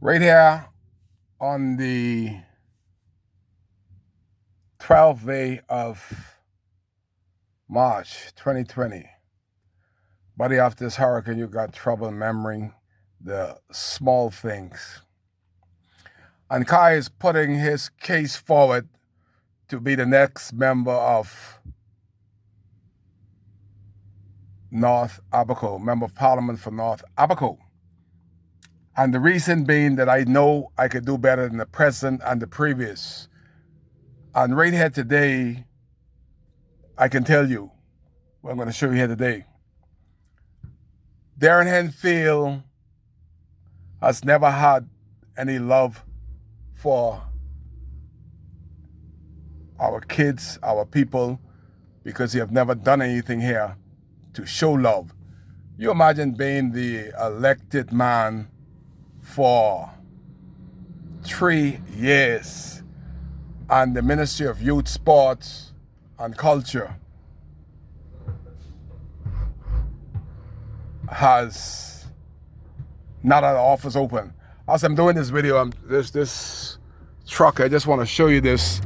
Right here on the 12th day of March 2020. Buddy, after this hurricane, you got trouble remembering the small things. And Kai is putting his case forward to be the next member of North Abaco, Member of Parliament for North Abaco. And the reason being that I know I could do better than the present and the previous. And right here today, I can tell you what I'm going to show you here today. Darren Henfield has never had any love for our kids, our people, because he have never done anything here to show love. You imagine being the elected man for 3 years and the Ministry of Youth, Sports and Culture has not had an office open. As I'm doing this video, there's this truck. I just want to show you this.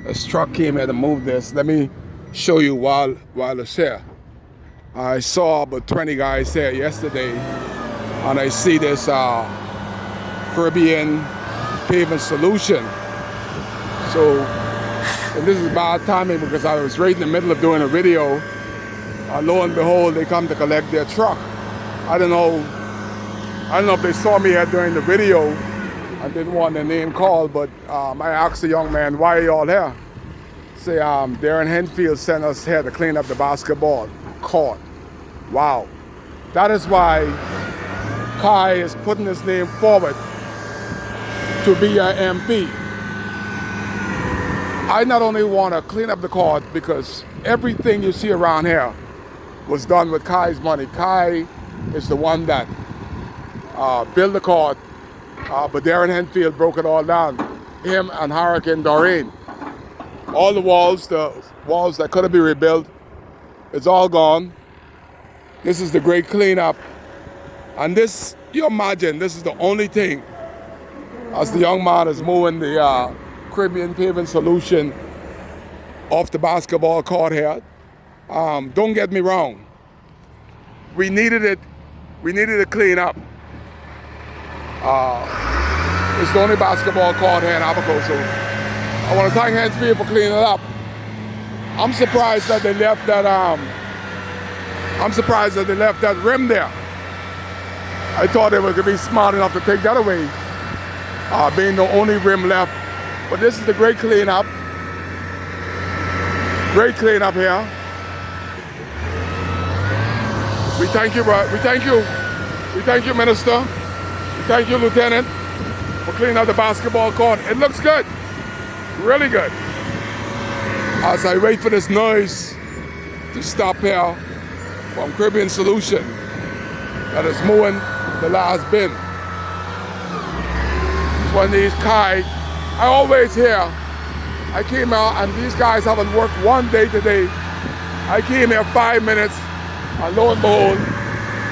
This truck came here to move this. Let me show you while it's here. I saw about 20 guys here yesterday, and I see this Caribbean Paving Solution. So, and this is bad timing because I was right in the middle of doing a video. Lo and behold, they come to collect their truck. I don't know if they saw me here during the video. I didn't want their name called, but I asked the young man, why are y'all here? Say, Darren Henfield sent us here to clean up the basketball court. Wow. That is why Kai is putting his name forward to be our MP. I not only want to clean up the court because everything you see around here was done with Kai's money. Kai is the one that built the court, but Darren Henfield broke it all down. Him and Hurricane Doreen. All the walls that could have been rebuilt, it's all gone. This is the great cleanup. And this, you imagine, this is the only thing, as the young man is moving the Caribbean Paving Solution off the basketball court here. Don't get me wrong. We needed it. We needed to clean up. It's the only basketball court here in Abaco, so I want to thank Henfield for cleaning it up. I'm surprised that they left that. I'm surprised that they left that rim there. I thought they were going to be smart enough to take that away, being the only rim left. But this is the great cleanup. Great cleanup here. We thank you, bro. We thank you. We thank you, Minister. We thank you, Lieutenant, for cleaning up the basketball court. It looks good. Really good. As I wait for this noise to stop here from Caribbean Solution that is moving the last bin. When these Kai, I always hear, I came out and these guys haven't worked one day today. I came here 5 minutes and lo and behold,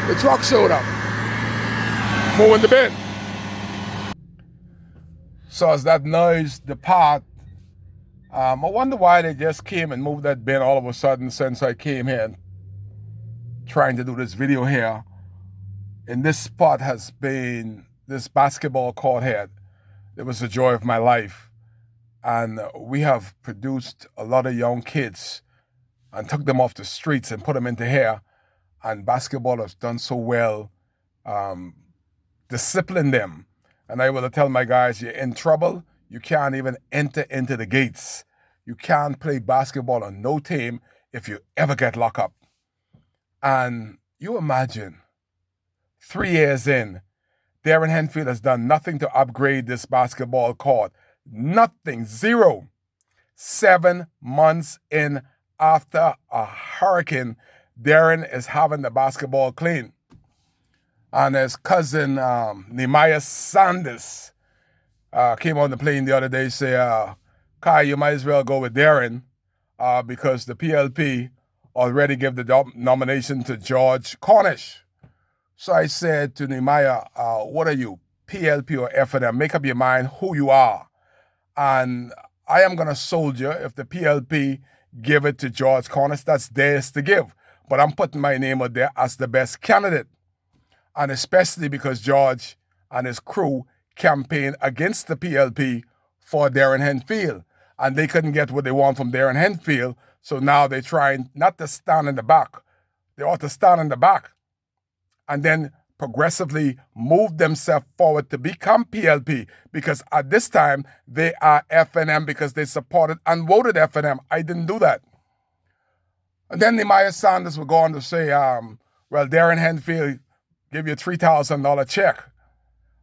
the truck showed up, moving the bin. So as that noise depart, I wonder why they just came and moved that bin all of a sudden since I came here trying to do this video here. And this spot has been, this basketball court here, it was the joy of my life. And we have produced a lot of young kids and took them off the streets and put them into here. And basketball has done so well, discipline them. And I will tell my guys, you're in trouble. You can't even enter into the gates. You can't play basketball on no team if you ever get locked up. And you imagine, 3 years in, Darren Henfield has done nothing to upgrade this basketball court. Nothing, zero. 7 months in after a hurricane, Darren is having the basketball clean. And his cousin, Nehemiah Sanders, came on the plane the other day, say, Kai, you might as well go with Darren because the PLP already gave the nomination to George Cornish. So I said to Nehemiah, what are you, PLP or FNM. Make up your mind who you are. And I am going to soldier if the PLP give it to George Cornish, that's theirs to give. But I'm putting my name out there as the best candidate. And especially because George and his crew campaigned against the PLP for Darren Henfield. And they couldn't get what they want from Darren Henfield. So now they're trying not to stand in the back. They ought to stand in the back and then progressively move themselves forward to become PLP, because at this time they are FNM because they supported and voted FNM. I didn't do that. And then Nehemiah Sanders would go on to say, well, Darren Henfield give you a $3,000 check.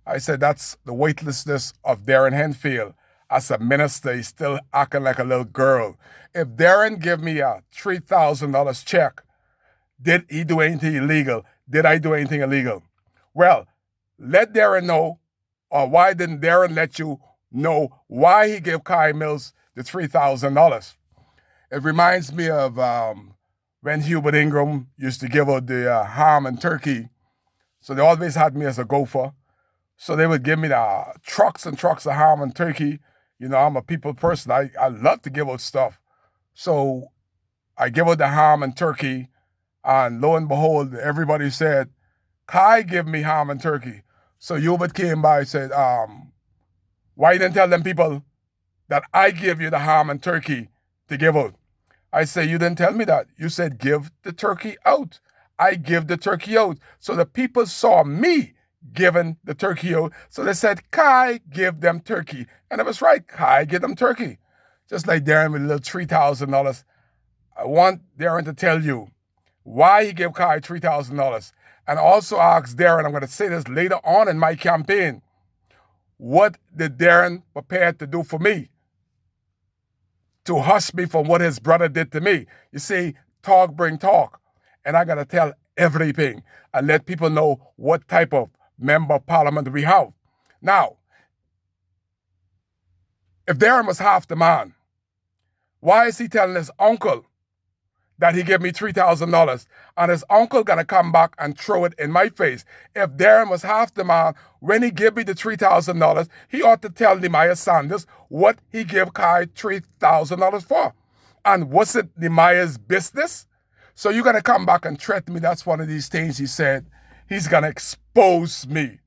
I said, that's the weightlessness of Darren Henfield. As a minister, he's still acting like a little girl. If Darren give me a $3,000 check, did he do anything illegal? Did I do anything illegal? Well, let Darren know, or why didn't Darren let you know why he gave Kai Mills the $3,000? It reminds me of when Hubert Ingram used to give out the ham and turkey. So they always had me as a gopher. So they would give me the trucks and trucks of ham and turkey. You know, I'm a people person. I love to give out stuff. So I give out the ham and turkey. And lo and behold, everybody said, Kai give me ham and turkey. So Hubert came by and said, why you didn't tell them people that I give you the ham and turkey to give out? I say, you didn't tell me that. You said, give the turkey out. I give the turkey out. So the people saw me giving the turkey out. So they said, Kai, give them turkey. And it was right. Kai, give them turkey. Just like Darren with a little $3,000. I want Darren to tell you why he gave Kai $3,000. And also ask Darren, I'm going to say this later on in my campaign, what did Darren prepare to do for me? To hush me from what his brother did to me. You see, talk bring talk. And I got to tell everything and let people know what type of member of parliament we have. Now, if Darren was half the man, why is he telling his uncle that he gave me $3,000 and his uncle gonna come back and throw it in my face? If Darren was half the man, when he gave me the $3,000, he ought to tell Nehemiah Sanders what he gave Kai $3,000 for. And was it Nehemiah's business? So you're gonna come back and threaten me? That's one of these things he said. He's gonna expose me.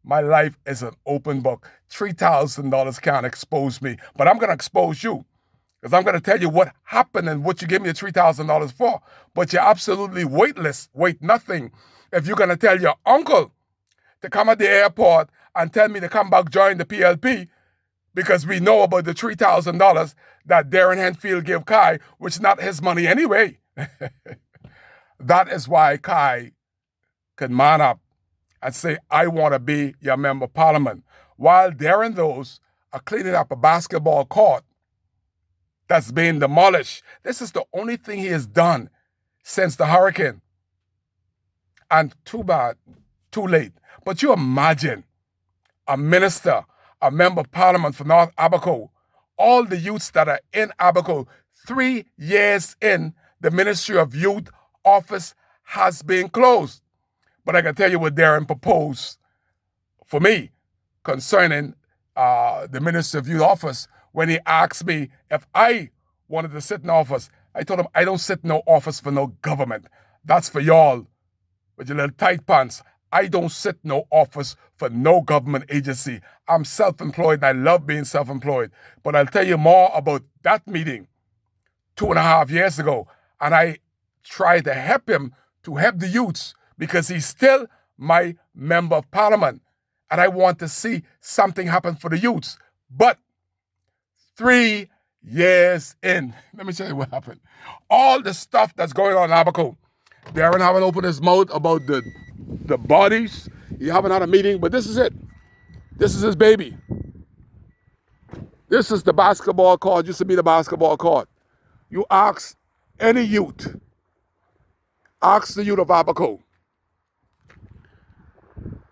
My life is an open book. $3,000 can't expose me, but I'm gonna expose you. Because I'm going to tell you what happened and what you gave me the $3,000 for. But you're absolutely weightless, weight nothing. If you're going to tell your uncle to come at the airport and tell me to come back join the PLP because we know about the $3,000 that Darren Henfield gave Kai, which is not his money anyway. That is why Kai can man up and say, I want to be your member of parliament. While Darren those are cleaning up a basketball court that's being demolished. This is the only thing he has done since the hurricane. And too bad, too late. But you imagine a minister, a member of parliament for North Abaco, all the youths that are in Abaco, 3 years in, the Ministry of Youth office has been closed. But I can tell you what Darren proposed for me concerning the Ministry of Youth office. When he asked me if I wanted to sit in office, I told him, I don't sit in no office for no government. That's for y'all with your little tight pants. I don't sit in no office for no government agency. I'm self-employed and I love being self-employed. But I'll tell you more about that meeting 2.5 years ago. And I tried to help him to help the youths because he's still my member of parliament. And I want to see something happen for the youths. But 3 years in, let me tell you what happened. All the stuff that's going on in Abaco, Darren haven't opened his mouth about the bodies. He haven't had a meeting, but this is it. This is his baby. This is the basketball court, used to be the basketball court. You ask any youth, ask the youth of Abaco,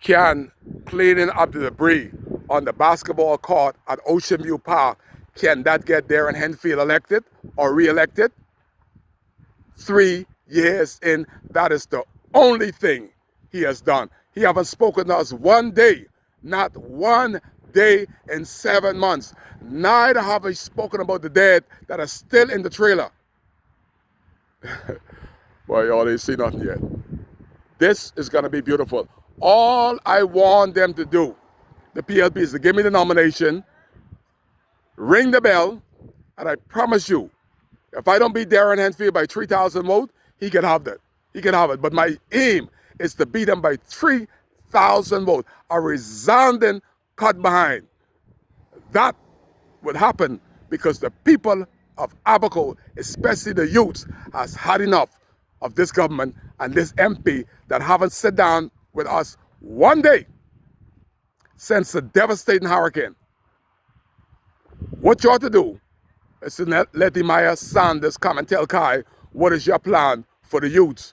can cleaning up the debris on the basketball court at Ocean View Park, can that get Darren Henfield elected or re-elected? 3 years in, that is the only thing he has done. He haven't spoken to us one day Not one day in 7 months. Neither have I spoken about the dead that are still in the trailer. Boy, y'all ain't see nothing yet. This is going to be beautiful. All I want them to do, the PLP, is to give me the nomination, ring the bell, and I promise you, if I don't beat Darren Henfield by 3,000 votes, he can have that. He can have it. But my aim is to beat him by 3,000 votes. A resounding cut behind. That would happen because the people of Abaco, especially the youths, has had enough of this government and this MP that haven't sat down with us one day since the devastating hurricane. What you ought to do is to let Emiya Sanders come and tell Kai what is your plan for the youths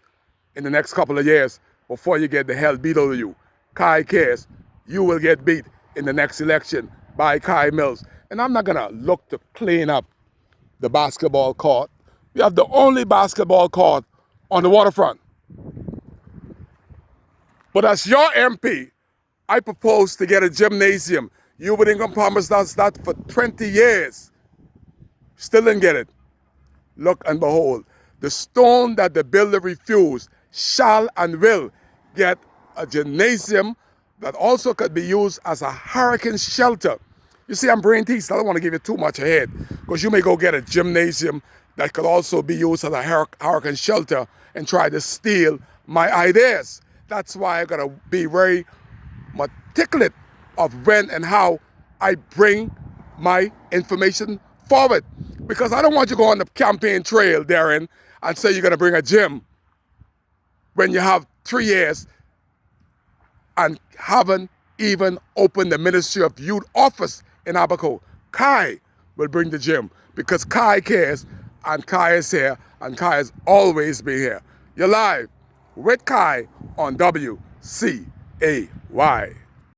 in the next couple of years before you get the hell beat out of you. Kai cares. You will get beat in the next election by Kai Mills. And I'm not going to look to clean up the basketball court. We have the only basketball court on the waterfront. But as your MP, I propose to get a gymnasium. You would promised us that for 20 years. Still didn't get it. Look and behold, the stone that the builder refused shall and will get a gymnasium that also could be used as a hurricane shelter. You see, I'm brain teased. I don't want to give you too much ahead because you may go get a gymnasium that could also be used as a hurricane shelter and try to steal my ideas. That's why I got to be very meticulous of when and how I bring my information forward. Because I don't want you to go on the campaign trail, Darren, and say you're going to bring a gym when you have 3 years and haven't even opened the Ministry of Youth office in Abaco. Kai will bring the gym because Kai cares and Kai is here and Kai has always been here. You're live with Kai on WCAY.